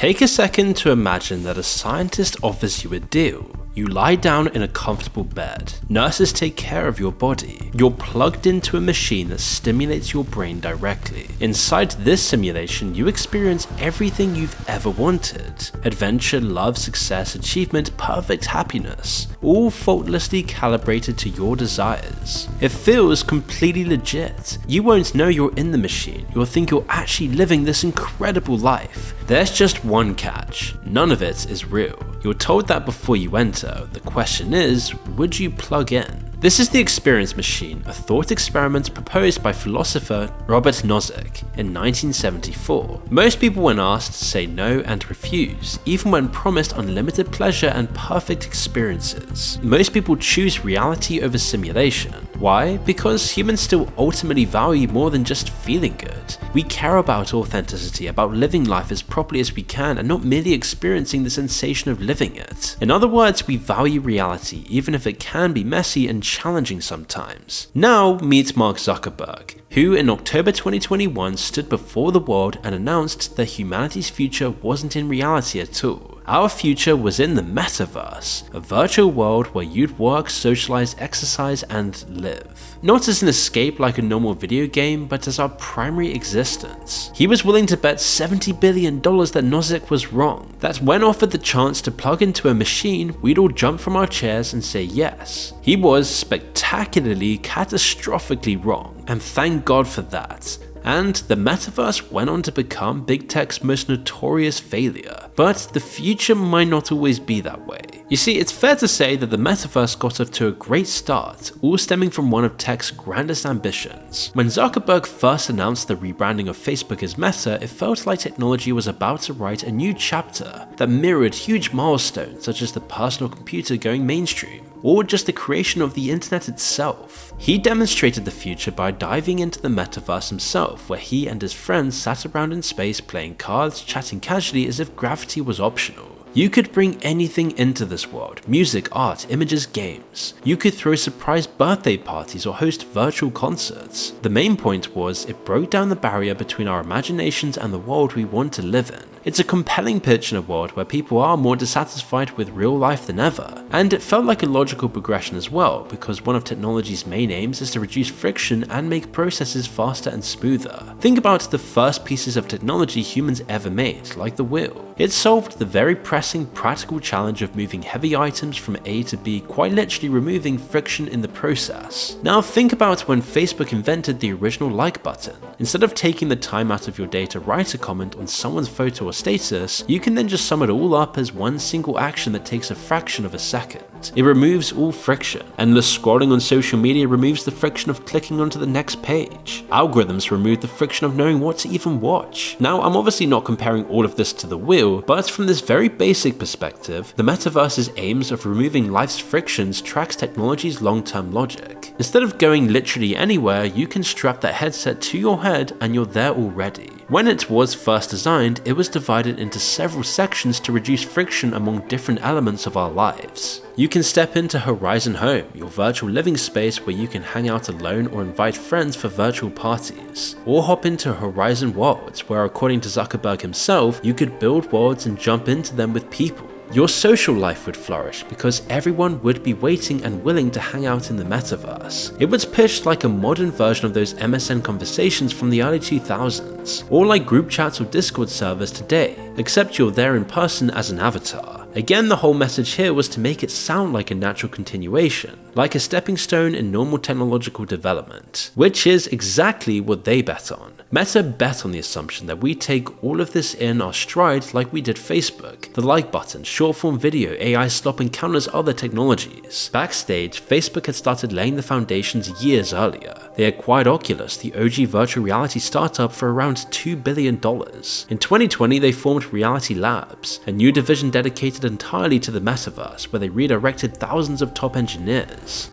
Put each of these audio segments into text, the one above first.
Take a second to imagine that a scientist offers you a deal. You lie down in a comfortable bed. Nurses take care of your body. You're plugged into a machine that stimulates your brain directly. Inside this simulation, you experience everything you've ever wanted. Adventure, love, success, achievement, perfect happiness. All faultlessly calibrated to your desires. It feels completely legit. You won't know you're in the machine. You'll think you're actually living this incredible life. There's just one catch. None of it is real. You're told that before you enter. The question is, would you plug in? This is the Experience Machine, a thought experiment proposed by philosopher Robert Nozick in 1974. Most people when asked say no and refuse, even when promised unlimited pleasure and perfect experiences. Most people choose reality over simulation. Why? Because humans still ultimately value more than just feeling good. We care about authenticity, about living life as properly as we can and not merely experiencing the sensation of living it. In other words, we value reality even if it can be messy and challenging sometimes. Now meet Mark Zuckerberg, who in October 2021 stood before the world and announced that humanity's future wasn't in reality at all. Our future was in the Metaverse, a virtual world where you'd work, socialize, exercise, and live. Not as an escape like a normal video game, but as our primary existence. He was willing to bet $70 billion that Nozick was wrong, that when offered the chance to plug into a machine, we'd all jump from our chairs and say yes. He was spectacularly, catastrophically wrong, and thank God for that. And the Metaverse went on to become Big Tech's most notorious failure. But the future might not always be that way. You see, it's fair to say that the Metaverse got off to a great start, all stemming from one of tech's grandest ambitions. When Zuckerberg first announced the rebranding of Facebook as Meta, it felt like technology was about to write a new chapter that mirrored huge milestones such as the personal computer going mainstream, or just the creation of the internet itself. He demonstrated the future by diving into the Metaverse himself, where he and his friends sat around in space playing cards, chatting casually as if gravity was optional. You could bring anything into this world: music, art, images, games. You could throw surprise birthday parties or host virtual concerts. The main point was, it broke down the barrier between our imaginations and the world we want to live in. It's a compelling pitch in a world where people are more dissatisfied with real life than ever. And it felt like a logical progression as well, because one of technology's main aims is to reduce friction and make processes faster and smoother. Think about the first pieces of technology humans ever made, like the wheel. It solved the very pressing practical challenge of moving heavy items from A to B, quite literally removing friction in the process. Now think about when Facebook invented the original like button. Instead of taking the time out of your day to write a comment on someone's photo or status, you can then just sum it all up as one single action that takes a fraction of a second. It removes all friction. Endless scrolling on social media removes the friction of clicking onto the next page. Algorithms remove the friction of knowing what to even watch. Now, I'm obviously not comparing all of this to the wheel, but from this very basic perspective, the Metaverse's aims of removing life's frictions tracks technology's long-term logic. Instead of going literally anywhere, you can strap that headset to your head and you're there already. When it was first designed, it was divided into several sections to reduce friction among different elements of our lives. You can step into Horizon Home, your virtual living space where you can hang out alone or invite friends for virtual parties. Or hop into Horizon Worlds, where according to Zuckerberg himself, you could build worlds and jump into them with people. Your social life would flourish because everyone would be waiting and willing to hang out in the Metaverse. It was pitched like a modern version of those MSN conversations from the early 2000s, or like group chats or Discord servers today, except you're there in person as an avatar. Again, the whole message here was to make it sound like a natural continuation, like a stepping stone in normal technological development, which is exactly what they bet on. Meta bet on the assumption that we take all of this in our stride like we did Facebook, the like button, short-form video, AI slop, and countless other technologies. Backstage, Facebook had started laying the foundations years earlier. They acquired Oculus, the OG virtual reality startup, for around $2 billion. In 2020, they formed Reality Labs, a new division dedicated entirely to the Metaverse, where they redirected thousands of top engineers.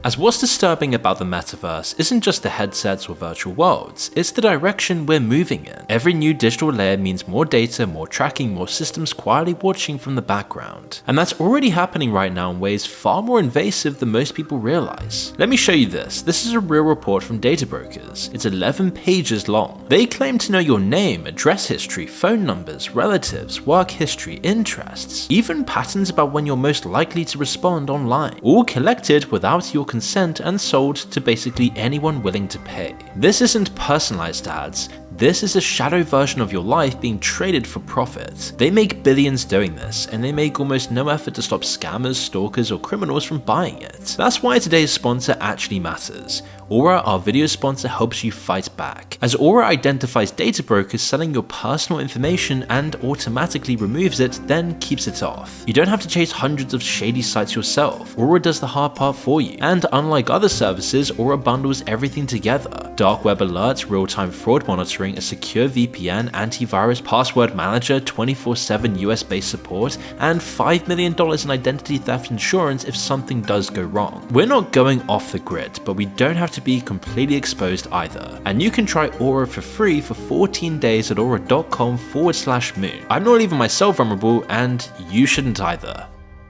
As what's disturbing about the metaverse isn't just the headsets or virtual worlds, it's the direction we're moving in. Every new digital layer means more data, more tracking, more systems quietly watching from the background. And that's already happening right now in ways far more invasive than most people realize. Let me show you this. This is a real report from data brokers. It's 11 pages long. They claim to know your name, address history, phone numbers, relatives, work history, interests, even patterns about when you're most likely to respond online, all collected without your consent and sold to basically anyone willing to pay. This isn't personalized ads. This is a shadow version of your life being traded for profit. They make billions doing this, and they make almost no effort to stop scammers, stalkers, or criminals from buying it. That's why today's sponsor actually matters. Aura, our video sponsor, helps you fight back, as Aura identifies data brokers selling your personal information and automatically removes it, then keeps it off. You don't have to chase hundreds of shady sites yourself. Aura does the hard part for you, and unlike other services, Aura bundles everything together. Dark web alerts, real-time fraud monitoring, a secure VPN, antivirus, password manager, 24/7 US-based support, and $5 million in identity theft insurance if something does go wrong. We're not going off the grid, but we don't have to be completely exposed either. And you can try Aura for free for 14 days at aura.com/moon. I'm not leaving myself vulnerable, and you shouldn't either.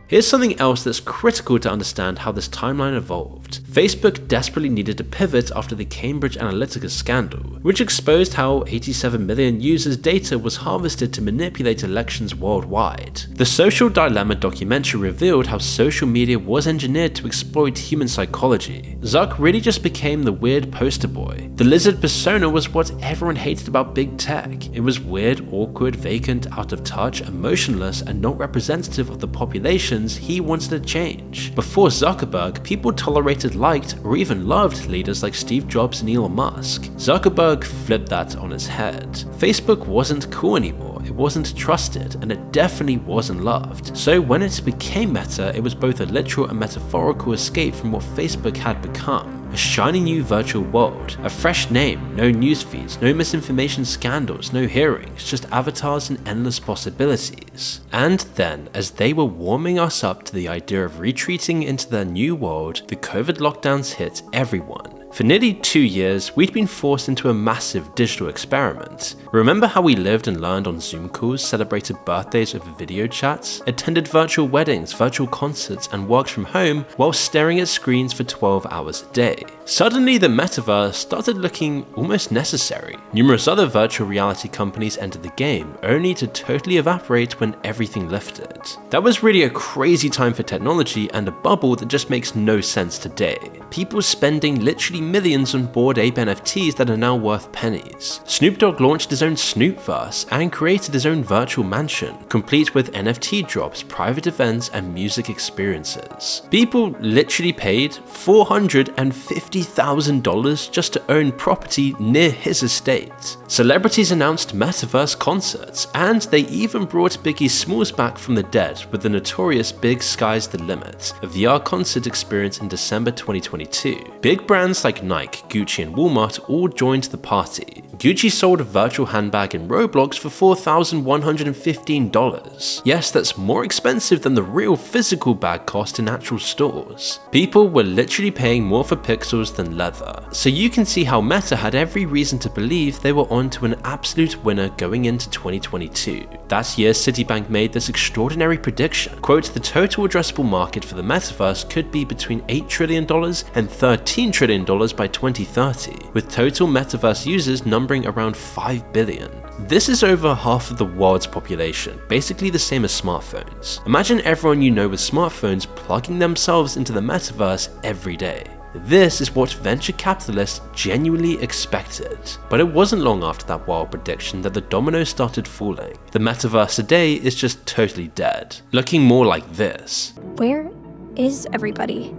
Here's something else that's critical to understand how this timeline evolved. Facebook desperately needed to pivot after the Cambridge Analytica scandal, which exposed how 87 million users' data was harvested to manipulate elections worldwide. The Social Dilemma documentary revealed how social media was engineered to exploit human psychology. Zuck really just became the weird poster boy. The lizard persona was what everyone hated about big tech. It was weird, awkward, vacant, out of touch, emotionless, and not representative of the population he wanted to change. Before Zuckerberg, people tolerated, liked, or even loved leaders like Steve Jobs and Elon Musk. Zuckerberg flipped that on its head. Facebook wasn't cool anymore, it wasn't trusted, and it definitely wasn't loved. So when it became Meta, it was both a literal and metaphorical escape from what Facebook had become. A shiny new virtual world, a fresh name, no news feeds, no misinformation scandals, no hearings, just avatars and endless possibilities. And then, as they were warming us up to the idea of retreating into their new world, the COVID lockdowns hit everyone. For nearly 2 years, we'd been forced into a massive digital experiment. Remember how we lived and learned on Zoom calls, celebrated birthdays over video chats, attended virtual weddings, virtual concerts, and worked from home while staring at screens for 12 hours a day? Suddenly, the metaverse started looking almost necessary. Numerous other virtual reality companies entered the game, only to totally evaporate when everything lifted. That was really a crazy time for technology and a bubble that just makes no sense today. People spending literally millions on Bored Ape NFTs that are now worth pennies. Snoop Dogg launched his own Snoopverse and created his own virtual mansion, complete with NFT drops, private events, and music experiences. People literally paid $450,000 just to own property near his estate. Celebrities announced Metaverse concerts, and they even brought Biggie Smalls back from the dead with the notorious Big Sky's the Limit, a VR concert experience in December 2022. Big brands like Nike, Gucci, and Walmart all joined the party. Gucci sold a virtual handbag in Roblox for $4,115. Yes, that's more expensive than the real physical bag cost in actual stores. People were literally paying more for pixels than leather. So you can see how Meta had every reason to believe they were onto an absolute winner going into 2022. That year, Citibank made this extraordinary prediction. Quote, the total addressable market for the metaverse could be between $8 trillion and $13 trillion by 2030, with total metaverse users numbering around 5 billion. This is over half of the world's population, basically the same as smartphones. Imagine everyone you know with smartphones plugging themselves into the metaverse every day. This is what venture capitalists genuinely expected. But it wasn't long after that wild prediction that the dominoes started falling. The metaverse today is just totally dead, looking more like this. Where is everybody?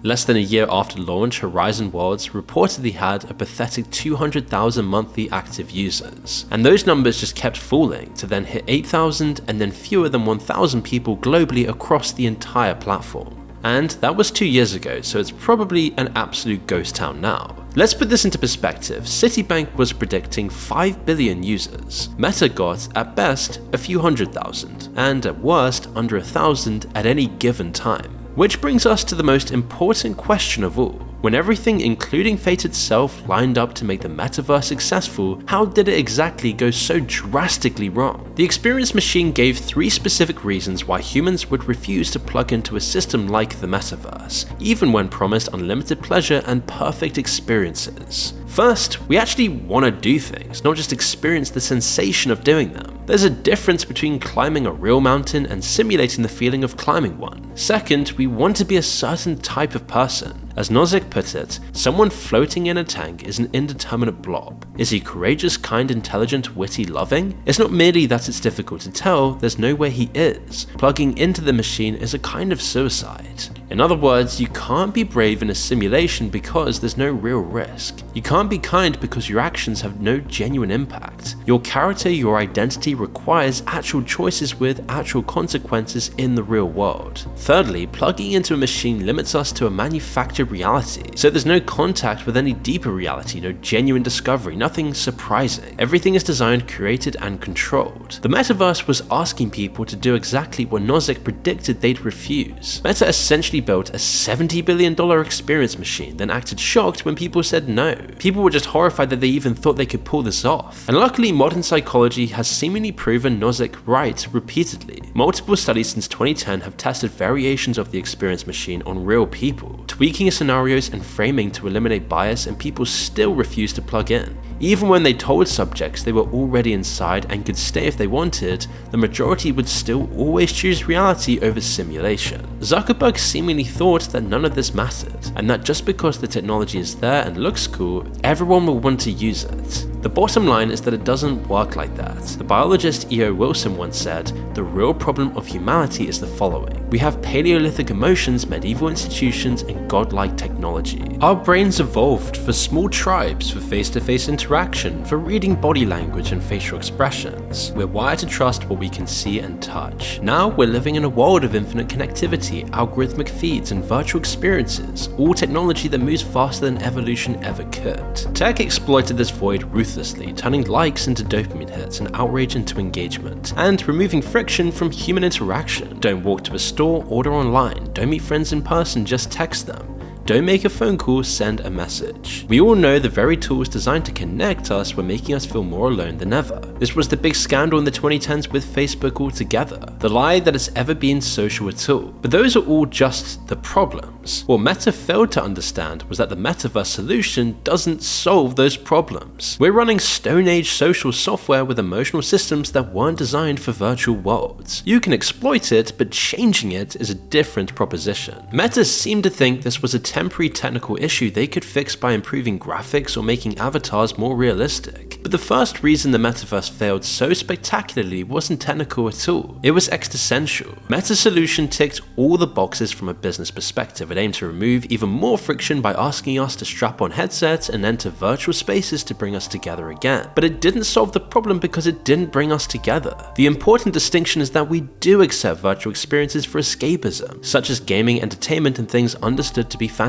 Less than a year after launch, Horizon Worlds reportedly had a pathetic 200,000 monthly active users, and those numbers just kept falling to then hit 8,000 and then fewer than 1,000 people globally across the entire platform. And that was 2 years ago, so it's probably an absolute ghost town now. Let's put this into perspective. Citibank was predicting 5 billion users. Meta got, at best, a few 100,000, and at worst, under 1,000 at any given time. Which brings us to the most important question of all. When everything, including fate itself, lined up to make the metaverse successful, how did it exactly go so drastically wrong? The experience machine gave 3 specific reasons why humans would refuse to plug into a system like the metaverse, even when promised unlimited pleasure and perfect experiences. First, we actually want to do things, not just experience the sensation of doing them. There's a difference between climbing a real mountain and simulating the feeling of climbing one. Second, we want to be a certain type of person. As Nozick put it, someone floating in a tank is an indeterminate blob. Is he courageous, kind, intelligent, witty, loving? It's not merely that it's difficult to tell, there's no way he is. Plugging into the machine is a kind of suicide. In other words, you can't be brave in a simulation because there's no real risk. You can't be kind because your actions have no genuine impact. Your character, your identity requires actual choices with actual consequences in the real world. Thirdly, plugging into a machine limits us to a manufactured reality, so there's no contact with any deeper reality, no genuine discovery, nothing surprising. Everything is designed, created, and controlled. The metaverse was asking people to do exactly what Nozick predicted they'd refuse. Meta essentially built a $70 billion experience machine, then acted shocked when people said no. People were just horrified that they even thought they could pull this off. And luckily, modern psychology has seemingly proven Nozick right repeatedly. Multiple studies since 2010 have tested variations of the experience machine on real people, tweaking scenarios and framing to eliminate bias, and people still refused to plug in. Even when they told subjects they were already inside and could stay if they wanted, the majority would still always choose reality over simulation. Zuckerberg seemingly thought that none of this mattered, and that just because the technology is there and looks cool, everyone will want to use it. The bottom line is that it doesn't work like that. The biologist E.O. Wilson once said, "The real problem of humanity is the following. We have Paleolithic emotions, medieval institutions, and godlike technology. Our brains evolved for small tribes, for face-to-face interaction, for reading body language and facial expressions. We're wired to trust what we can see and touch. Now we're living in a world of infinite connectivity, algorithmic feeds, and virtual experiences, all technology that moves faster than evolution ever could." Tech exploited this void ruthlessly, turning likes into dopamine hits and outrage into engagement, and removing friction from human interaction. Don't walk to a store, order online. Don't meet friends in person, just text them. Don't make a phone call, send a message. We all know the very tools designed to connect us were making us feel more alone than ever. This was the big scandal in the 2010s with Facebook altogether. The lie that it's ever been social at all. But those are all just the problems. What Meta failed to understand was that the metaverse solution doesn't solve those problems. We're running Stone Age social software with emotional systems that weren't designed for virtual worlds. You can exploit it, but changing it is a different proposition. Meta seemed to think this was a temporary technical issue they could fix by improving graphics or making avatars more realistic. But the first reason the metaverse failed so spectacularly wasn't technical at all. It was existential. Meta's solution ticked all the boxes from a business perspective. It aimed to remove even more friction by asking us to strap on headsets and enter virtual spaces to bring us together again. But it didn't solve the problem because it didn't bring us together. The important distinction is that we do accept virtual experiences for escapism, such as gaming, entertainment, and things understood to be fantasy.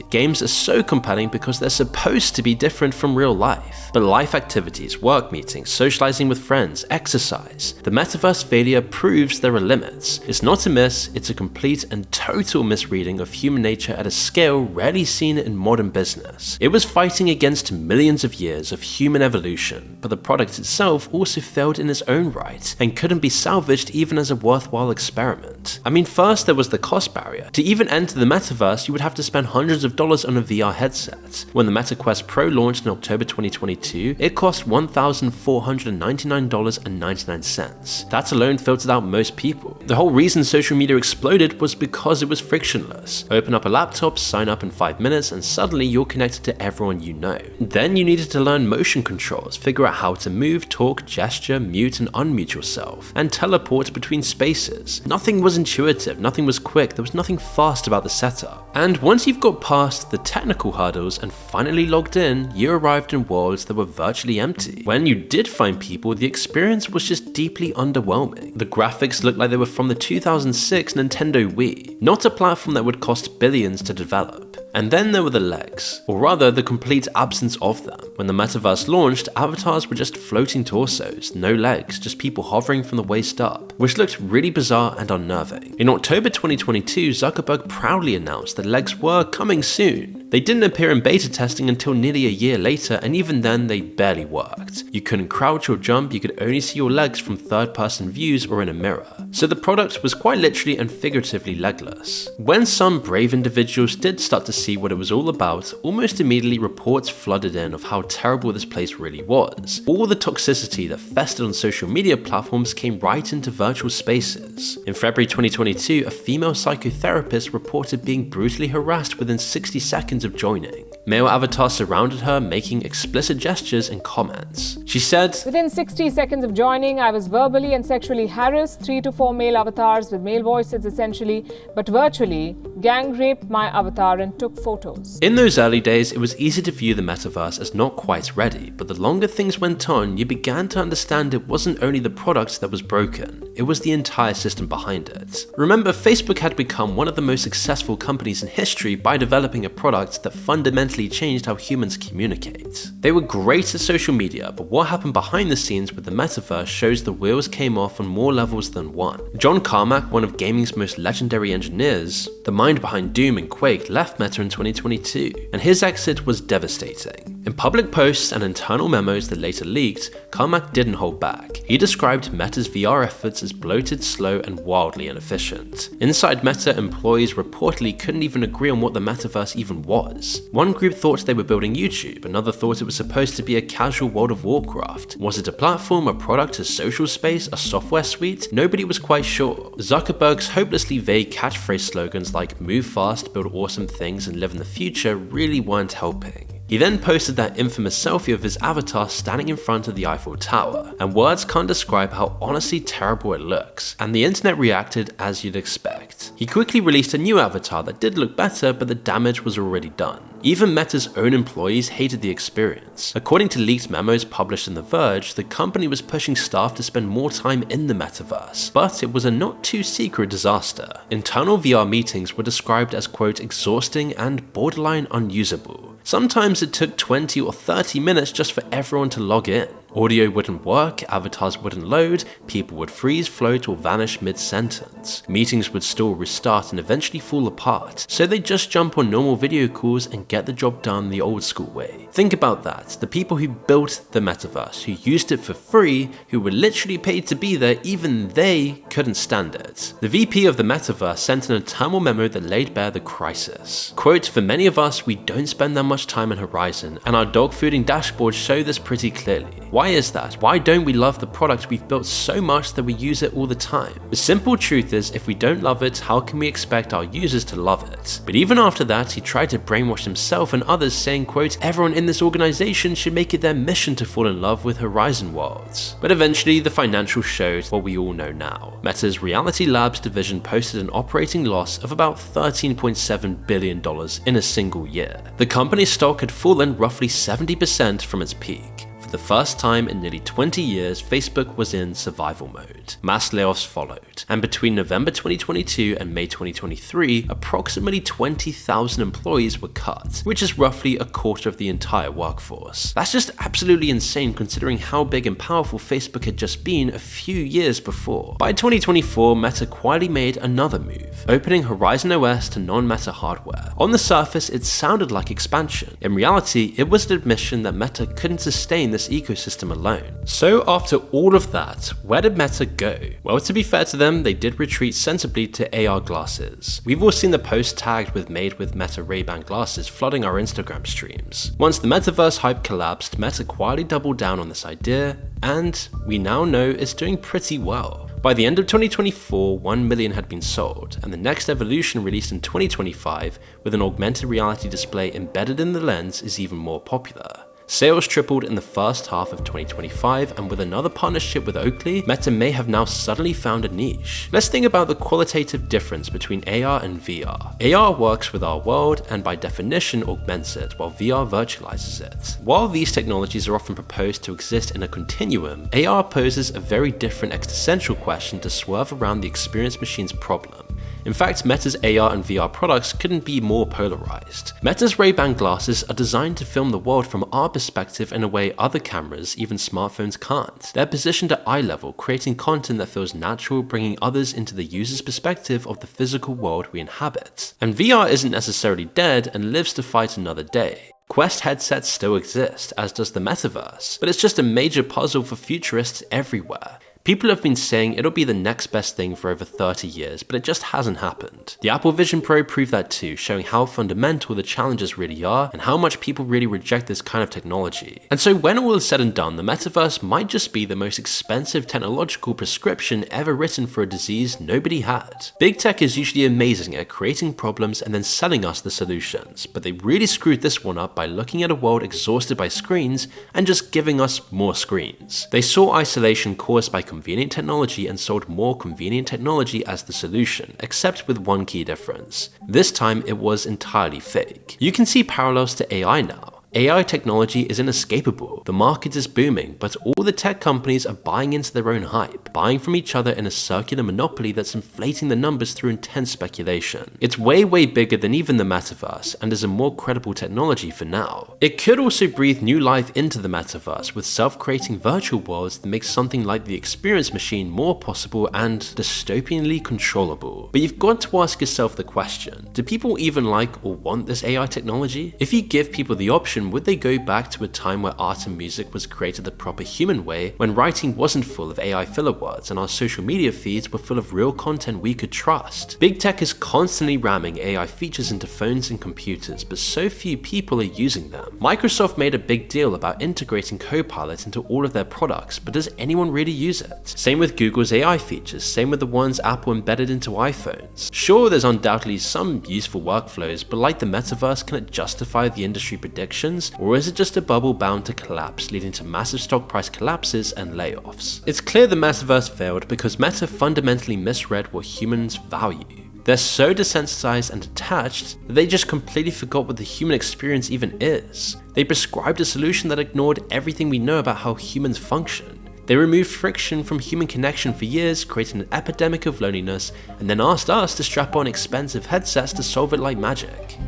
Games are so compelling because they're supposed to be different from real life. But life activities, work meetings, socializing with friends, exercise, the metaverse failure proves there are limits. It's not a miss, it's a complete and total misreading of human nature at a scale rarely seen in modern business. It was fighting against millions of years of human evolution, but the product itself also failed in its own right and couldn't be salvaged even as a worthwhile experiment. I mean, first there was the cost barrier. To even enter the metaverse, you would have to spend hundreds of dollars on a VR headset. When the Meta Quest Pro launched in October 2022, it cost $1,499.99. That alone filtered out most people. The whole reason social media exploded was because it was frictionless. Open up a laptop, sign up in 5 minutes, and suddenly you're connected to everyone you know. Then you needed to learn motion controls, figure out how to move, talk, gesture, mute and unmute yourself, and teleport between spaces. Nothing was intuitive, nothing was quick, there was nothing fast about the setup. And once you've got past the technical hurdles and finally logged in, you arrived in worlds that were virtually empty. When you did find people, the experience was just deeply underwhelming. The graphics looked like they were from the 2006 Nintendo Wii, not a platform that would cost billions to develop. And then there were the legs, or rather the complete absence of them. When the Metaverse launched, avatars were just floating torsos, no legs, just people hovering from the waist up, which looked really bizarre and unnerving. In October 2022, Zuckerberg proudly announced that legs were coming soon. They didn't appear in beta testing until nearly a year later, and even then they barely worked. You couldn't crouch or jump, you could only see your legs from third-person views or in a mirror. So the product was quite literally and figuratively legless. When some brave individuals did start to see what it was all about, almost immediately reports flooded in of how terrible this place really was. All the toxicity that festered on social media platforms came right into virtual spaces. In February 2022, a female psychotherapist reported being brutally harassed within 60 seconds of joining. Male avatars surrounded her, making explicit gestures and comments. She said, "Within 60 seconds of joining, I was verbally and sexually harassed. 3 to 4 male avatars with male voices essentially, but virtually, gang raped my avatar and took photos." In those early days, it was easy to view the metaverse as not quite ready, but the longer things went on, you began to understand it wasn't only the product that was broken, it was the entire system behind it. Remember, Facebook had become one of the most successful companies in history by developing a product that fundamentally changed how humans communicate. They were great at social media, but what happened behind the scenes with the metaverse shows the wheels came off on more levels than one. John Carmack, one of gaming's most legendary engineers, the mind behind Doom and Quake, left Meta in 2022, and his exit was devastating. In public posts and internal memos that later leaked, Carmack didn't hold back. He described Meta's VR efforts as bloated, slow, and wildly inefficient. Inside Meta, employees reportedly couldn't even agree on what the metaverse even was. One group thought they were building YouTube, another thought it was supposed to be a casual World of Warcraft. Was it a platform, a product, a social space, a software suite? Nobody was quite sure. Zuckerberg's hopelessly vague catchphrase slogans like "move fast, build awesome things, and live in the future" really weren't helping. He then posted that infamous selfie of his avatar standing in front of the Eiffel Tower, and words can't describe how honestly terrible it looks, and the internet reacted as you'd expect. He quickly released a new avatar that did look better, but the damage was already done. Even Meta's own employees hated the experience. According to leaked memos published in The Verge, the company was pushing staff to spend more time in the metaverse, but it was a not too secret disaster. Internal VR meetings were described as, quote, exhausting and borderline unusable. Sometimes it took 20 or 30 minutes just for everyone to log in. Audio wouldn't work, avatars wouldn't load, people would freeze, float, or vanish mid-sentence. Meetings would still restart and eventually fall apart, so they'd just jump on normal video calls and get the job done the old school way. Think about that, the people who built the metaverse, who used it for free, who were literally paid to be there, even they couldn't stand it. The VP of the metaverse sent an internal memo that laid bare the crisis. Quote, "For many of us, we don't spend that much time on Horizon, and our dogfooding dashboards show this pretty clearly. Why is that? Why don't we love the product we've built so much that we use it all the time? The simple truth is, if we don't love it, how can we expect our users to love it?" But even after that, he tried to brainwash himself and others, saying, quote, "Everyone in this organization should make it their mission to fall in love with Horizon worlds." But eventually, the financials showed what we all know now. Meta's Reality Labs division posted an operating loss of about $13.7 billion in a single year. The company's stock had fallen roughly 70% from its peak. For the first time in nearly 20 years, Facebook was in survival mode. Mass layoffs followed, and between November 2022 and May 2023, approximately 20,000 employees were cut, which is roughly a quarter of the entire workforce. That's just absolutely insane considering how big and powerful Facebook had just been a few years before. By 2024, Meta quietly made another move, opening Horizon OS to non-Meta hardware. On the surface, it sounded like expansion. In reality, it was an admission that Meta couldn't sustain this ecosystem alone. So after all of that, where did Meta go? Well, to be fair to them, they did retreat sensibly to AR glasses. We've all seen the posts tagged with "made with Meta Ray-Ban glasses" flooding our Instagram streams. Once the metaverse hype collapsed, Meta quietly doubled down on this idea, and we now know it's doing pretty well. By the end of 2024, 1 million had been sold, and the next evolution released in 2025 with an augmented reality display embedded in the lens is even more popular. Sales tripled in the first half of 2025, and with another partnership with Oakley, Meta may have now suddenly found a niche. Let's think about the qualitative difference between AR and VR. AR works with our world and by definition augments it, while VR virtualizes it. While these technologies are often proposed to exist in a continuum, AR poses a very different existential question to swerve around the experience machine's problem. In fact, Meta's AR and VR products couldn't be more polarized. Meta's Ray-Ban glasses are designed to film the world from our perspective in a way other cameras, even smartphones, can't. They're positioned at eye level, creating content that feels natural, bringing others into the user's perspective of the physical world we inhabit. And VR isn't necessarily dead and lives to fight another day. Quest headsets still exist, as does the Metaverse, but it's just a major puzzle for futurists everywhere. People have been saying it'll be the next best thing for over 30 years, but it just hasn't happened. The Apple Vision Pro proved that too, showing how fundamental the challenges really are and how much people really reject this kind of technology. And so when all is said and done, the Metaverse might just be the most expensive technological prescription ever written for a disease nobody had. Big tech is usually amazing at creating problems and then selling us the solutions, but they really screwed this one up by looking at a world exhausted by screens and just giving us more screens. They saw isolation caused by convenient technology and sold more convenient technology as the solution, except with one key difference. This time it was entirely fake. You can see parallels to AI now. AI technology is inescapable. The market is booming, but all the tech companies are buying into their own hype, buying from each other in a circular monopoly that's inflating the numbers through intense speculation. It's way bigger than even the Metaverse and is a more credible technology for now. It could also breathe new life into the Metaverse with self-creating virtual worlds that make something like the experience machine more possible and dystopianly controllable. But you've got to ask yourself the question, do people even like or want this AI technology? If you give people the option, would they go back to a time where art and music was created the proper human way, when writing wasn't full of AI filler words and our social media feeds were full of real content we could trust? Big tech is constantly ramming AI features into phones and computers, but so few people are using them. Microsoft made a big deal about integrating Copilot into all of their products, but does anyone really use it? Same with Google's AI features, same with the ones Apple embedded into iPhones. Sure, there's undoubtedly some useful workflows, but like the Metaverse, can it justify the industry predictions? Or is it just a bubble bound to collapse, leading to massive stock price collapses and layoffs? It's clear the Metaverse failed because Meta fundamentally misread what humans value. They're so desensitized and detached that they just completely forgot what the human experience even is. They prescribed a solution that ignored everything we know about how humans function. They removed friction from human connection for years, creating an epidemic of loneliness, and then asked us to strap on expensive headsets to solve it like magic.